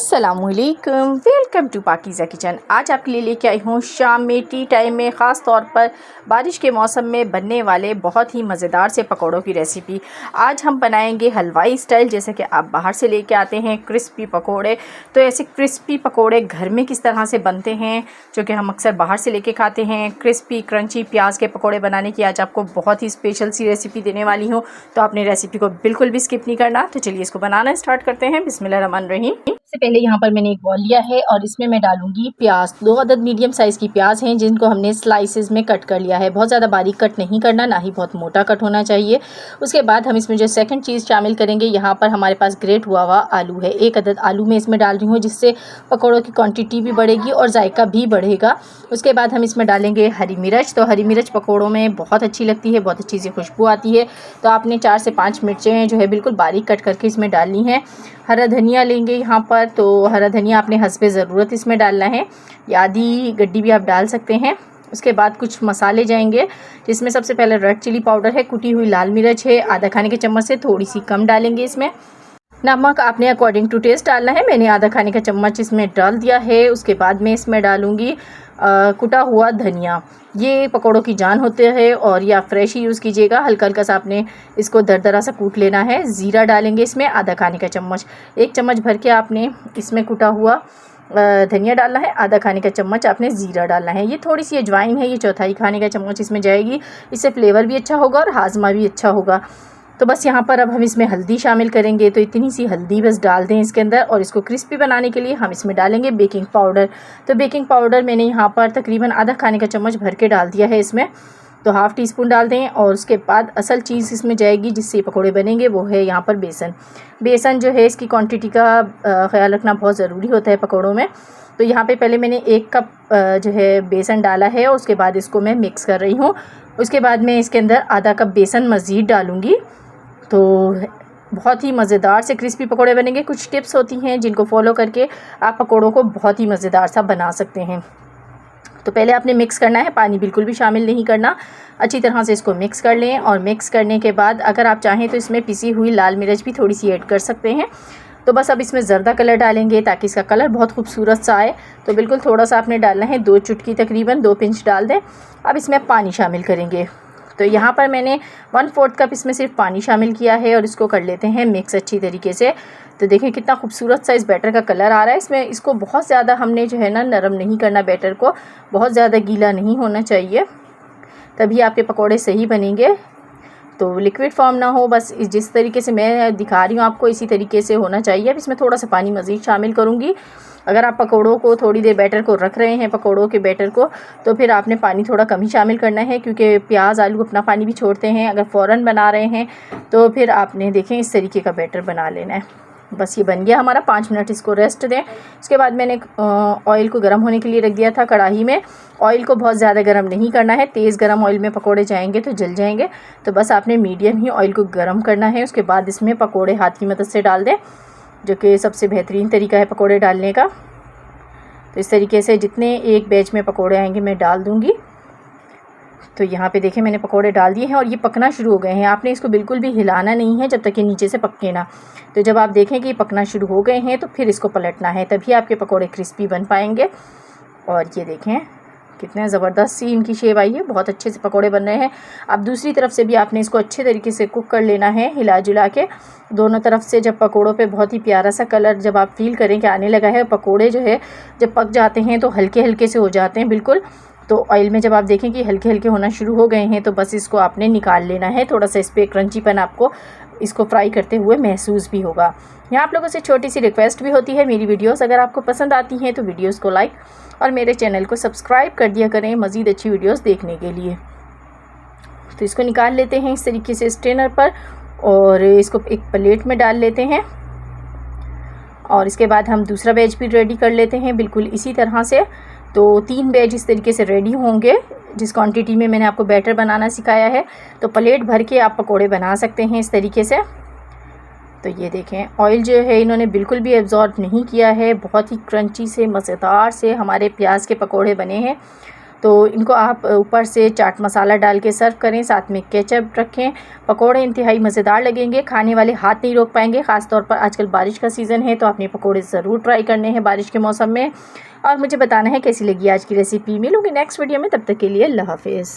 अस्सलामुअलैकुम, welcome to Pakeezah kitchen. आज आपके लिए लेके आई हूँ शाम में टी टाइम में ख़ास तौर पर बारिश के मौसम में बनने वाले बहुत ही मज़ेदार से पकौड़ों की रेसिपी। आज हम बनाएंगे हलवाई स्टाइल, जैसे कि आप बाहर से लेके आते हैं क्रिस्पी पकौड़े। तो ऐसे क्रिस्पी पकौड़े घर में किस तरह से बनते हैं, जो कि हम अक्सर बाहर से लेके खाते हैं, क्रिस्पी क्रंची प्याज के पकौड़े बनाने की आज आपको बहुत ही स्पेशल सी रेसिपी देने वाली हूँ। तो आपने रेसिपी को बिल्कुल भी स्किप नहीं करना। तो चलिए इसको बनाना स्टार्ट करते हैं। बिस्मिल्लाहिर्रहमानिर्रहीम। सबसे पहले यहाँ पर मैंने एक बॉल लिया है और इसमें मैं डालूंगी प्याज। 2 अदद मीडियम साइज़ की प्याज हैं, जिनको हमने स्लाइसेस में कट कर लिया है। बहुत ज़्यादा बारीक कट नहीं करना, ना ही बहुत मोटा कट होना चाहिए। उसके बाद हम इसमें जो सेकंड चीज़ शामिल करेंगे, यहाँ पर हमारे पास ग्रेट हुआ हुआ आलू है। 1 अदद आलू मैं इसमें डाल रही हूँ, जिससे पकौड़ों की क्वान्टिटी भी बढ़ेगी और जायका भी बढ़ेगा। उसके बाद हम इसमें डालेंगे हरी मिर्च। तो हरी मिर्च पकौड़ों में बहुत अच्छी लगती है, बहुत अच्छी सी खुशबू आती है। तो आपने 4 से 5 मिर्चें जो है बिल्कुल बारीक कट करके इसमें डालनी है। हरा धनिया लेंगे यहाँ पर, तो हरा धनिया आपने हस्बे ज़रूरत इसमें डालना है, या आधी गड्डी भी आप डाल सकते हैं। उसके बाद कुछ मसाले जाएंगे, जिसमें सबसे पहले रेड चिली पाउडर है, कुटी हुई लाल मिर्च है, आधा खाने के चम्मच से थोड़ी सी कम डालेंगे। इसमें नमक आपने अकॉर्डिंग टू टेस्ट डालना है, मैंने आधा खाने का चम्मच इसमें डाल दिया है। उसके बाद मैं इसमें डालूँगी कुटा हुआ धनिया। ये पकौड़ों की जान होते हैं और या फ्रेश ही यूज़ कीजिएगा। हल्का हल्का सा आपने इसको दरदरा सा कूट लेना है। ज़ीरा डालेंगे इसमें आधा खाने का चम्मच। 1 चम्मच भर के आपने इसमें कुटा हुआ धनिया डालना है, आधा खाने का चम्मच आपने ज़ीरा डालना है। ये थोड़ी सी अजवाइन है, ये 1/4 खाने का चम्मच इसमें जाएगी। इससे फ्लेवर भी अच्छा होगा और हाजमा भी अच्छा होगा। तो बस यहाँ पर अब हम इसमें हल्दी शामिल करेंगे, तो इतनी सी हल्दी बस डाल दें इसके अंदर। और इसको क्रिस्पी बनाने के लिए हम इसमें डालेंगे बेकिंग पाउडर। तो बेकिंग पाउडर मैंने यहाँ पर तकरीबन आधा खाने का चम्मच भर के डाल दिया है इसमें, तो ½ टीस्पून डाल दें। और उसके बाद असल चीज़ इसमें जाएगी जिससे पकौड़े बनेंगे, वो है यहाँ पर बेसन। बेसन जो है इसकी क्वांटिटी का ख्याल रखना बहुत ज़रूरी होता है पकौड़ों में। तो यहाँ पे पहले मैंने 1 कप जो है बेसन डाला है और उसके बाद इसको मैं मिक्स कर रही हूँ। उसके बाद मैं इसके अंदर आधा कप बेसन मज़ीद डालूँगी। तो बहुत ही मज़ेदार से क्रिस्पी पकौड़े बनेंगे। कुछ टिप्स होती हैं जिनको फॉलो करके आप पकौड़ों को बहुत ही मज़ेदार सा बना सकते हैं। तो पहले आपने मिक्स करना है, पानी बिल्कुल भी शामिल नहीं करना। अच्छी तरह से इसको मिक्स कर लें। और मिक्स करने के बाद अगर आप चाहें तो इसमें पिसी हुई लाल मिर्च भी थोड़ी सी ऐड कर सकते हैं। तो बस अब इसमें ज़र्दा कलर डालेंगे ताकि इसका कलर बहुत खूबसूरत सा आए। तो बिल्कुल थोड़ा सा आपने डालना है, 2 चुटकी तकरीबन 2 पिंच डाल दें। अब इसमें पानी शामिल करेंगे। तो यहाँ पर मैंने 1/4 कप इसमें सिर्फ पानी शामिल किया है और इसको कर लेते हैं मिक्स अच्छी तरीके से। तो देखिए कितना खूबसूरत सा इस बैटर का कलर आ रहा है। इसमें इसको बहुत ज़्यादा हमने जो है ना नरम नहीं करना, बैटर को बहुत ज़्यादा गीला नहीं होना चाहिए, तभी आपके पकौड़े सही बनेंगे। तो लिक्विड फॉर्म ना हो, बस जिस तरीके से मैं दिखा रही हूँ आपको इसी तरीके से होना चाहिए। अब इसमें थोड़ा सा पानी मज़ीद शामिल करूँगी। अगर आप पकौड़ों को थोड़ी देर बैटर को रख रहे हैं, पकौड़ों के बैटर को, तो फिर आपने पानी थोड़ा कम ही शामिल करना है, क्योंकि प्याज आलू अपना पानी भी छोड़ते हैं। अगर फ़ौरन बना रहे हैं तो फिर आपने देखें इस तरीके का बैटर बना लेना है। बस ये बन गया हमारा, 5 मिनट इसको रेस्ट दें। उसके बाद मैंने ऑयल को गर्म होने के लिए रख दिया था कढ़ाई में। ऑयल को बहुत ज़्यादा गर्म नहीं करना है, तेज़ गर्म ऑयल में पकोड़े जाएंगे तो जल जाएंगे। तो बस आपने मीडियम ही ऑयल को गर्म करना है। उसके बाद इसमें पकोड़े हाथ की मदद से डाल दें, जो कि सबसे बेहतरीन तरीका है पकोड़े डालने का। तो इस तरीके से जितने एक बैच में पकोड़े आएंगे मैं डाल दूँगी। तो यहाँ पे देखें मैंने पकोड़े डाल दिए हैं और ये पकना शुरू हो गए हैं। आपने इसको बिल्कुल भी हिलाना नहीं है जब तक ये नीचे से पके ना। तो जब आप देखें कि ये पकना शुरू हो गए हैं तो फिर इसको पलटना है, तभी आपके पकोड़े क्रिस्पी बन पाएंगे। और ये देखें कितने ज़बरदस्त सी इनकी शेप आई है, बहुत अच्छे से पकोड़े बन रहे हैं। अब दूसरी तरफ से भी आपने इसको अच्छे तरीके से कुक कर लेना है, हिला जुला के दोनों तरफ से। जब पकोड़ों पे बहुत ही प्यारा सा कलर जब आप फील करें कि आने लगा है, पकोड़े जो है जब पक जाते हैं तो हल्के हल्के से हो जाते हैं बिल्कुल। तो ऑयल में जब आप देखें कि हल्के हल्के होना शुरू हो गए हैं, तो बस इसको आपने निकाल लेना है। थोड़ा सा इस पर क्रंचीपन आपको इसको फ्राई करते हुए महसूस भी होगा। यहाँ आप लोगों से छोटी सी रिक्वेस्ट भी होती है, मेरी वीडियोस अगर आपको पसंद आती हैं तो वीडियोस को लाइक और मेरे चैनल को सब्सक्राइब कर दिया करें मज़ीद अच्छी वीडियोस देखने के लिए। तो इसको निकाल लेते हैं इस तरीके से स्ट्रेनर पर और इसको एक प्लेट में डाल लेते हैं। और इसके बाद हम दूसरा बैच भी रेडी कर लेते हैं बिल्कुल इसी तरह से। तो 3 बैच इस तरीके से रेडी होंगे जिस क्वांटिटी में मैंने आपको बैटर बनाना सिखाया है। तो प्लेट भर के आप पकोड़े बना सकते हैं इस तरीके से। तो ये देखें ऑयल जो है इन्होंने बिल्कुल भी एब्जॉर्ब नहीं किया है, बहुत ही क्रंची से मज़ेदार से हमारे प्याज के पकोड़े बने हैं। तो इनको आप ऊपर से चाट मसाला डाल के सर्व करें, साथ में केचप रखें। पकोड़े इंतहाई मज़ेदार लगेंगे, खाने वाले हाथ नहीं रोक पाएंगे। ख़ासतौर पर आजकल बारिश का सीज़न है तो आपने पकोड़े ज़रूर ट्राई करने हैं बारिश के मौसम में, और मुझे बताना है कैसी लगी आज की रेसिपी। मिलूंगी नेक्स्ट वीडियो में, तब तक के लिए अल्लाह हाफिज़।